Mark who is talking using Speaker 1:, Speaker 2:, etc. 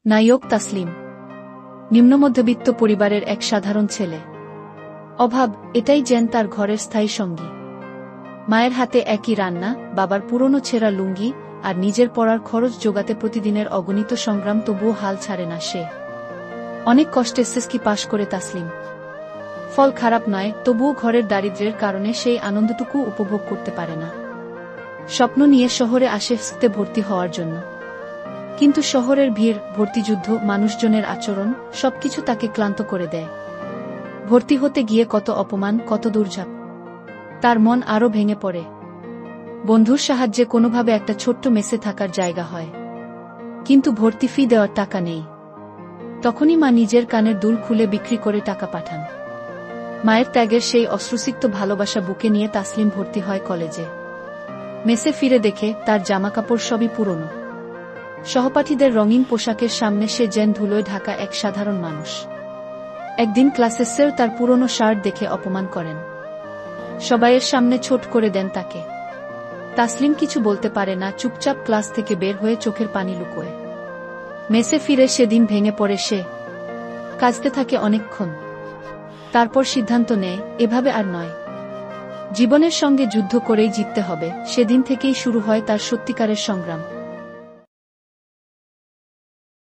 Speaker 1: নায়ক তাসলিম নিম্নমধ্যবিত্ত পরিবারের এক সাধারণ ছেলে। অভাব, এটাই যেন তার ঘরের স্থায়ী সঙ্গী। মায়ের হাতে একই রান্না, বাবার পুরনো ছেঁড়া লুঙ্গি আর নিজের পড়ার খরচ জোগাতে প্রতিদিনের অগণিত সংগ্রাম, তবুও হাল ছাড়ে না সে। অনেক কষ্টে এসএসসি পাশ করে তাসলিম। ফল খারাপ নয়, তবুও ঘরের দারিদ্র্যের কারণে সেই আনন্দটুকু উপভোগ করতে পারে না। স্বপ্ন নিয়ে শহরে আসে এসএসসিতে ভর্তি হওয়ার জন্য। কিন্তু শহরের ভিড়, ভর্তিযুদ্ধ, মানুষজনের আচরণ সবকিছু তাকে ক্লান্ত করে দেয়। ভর্তি হতে গিয়ে কত অপমান, কত দুর্যাতন। তার মন আরও ভেঙে পড়ে। বন্ধুর সাহায্যে কোনোভাবে একটা ছোট্ট মেসে থাকার জায়গা হয়, কিন্তু ভর্তি ফি দেওয়ার টাকা নেই। তখনই মা নিজের কানের দুল খুলে বিক্রি করে টাকা পাঠান। মায়ের ত্যাগের সেই অশ্রুসিক্ত ভালোবাসা বুকে নিয়ে তাসলিম ভর্তি হয় কলেজে। মেসে ফিরে দেখে তার জামাকাপড় সবই পুরনো। সহপাঠীদের রঙিন পোশাকের সামনে সে যেন ধুলোয় ঢাকা এক সাধারণ মানুষ। একদিন ক্লাসে স্যার তার পুরনো শার্ট দেখে অপমান করেন। সবাইয়ের সামনে ছোট করে দেন তাকে। তাসলিম কিছু বলতে পারে না, চুপচাপ ক্লাস থেকে বের হয়ে চোখের পানি লুকোয়। মেসে ফিরে সেদিন ভেঙে পড়ে সে। কাঁদতে থাকে অনেকক্ষণ। তারপর সিদ্ধান্ত নেয়, এভাবে আর নয়। জীবনের সঙ্গে যুদ্ধ করেই জিততে হবে। সেদিন থেকেই শুরু হয় তার সত্যিকারের সংগ্রাম।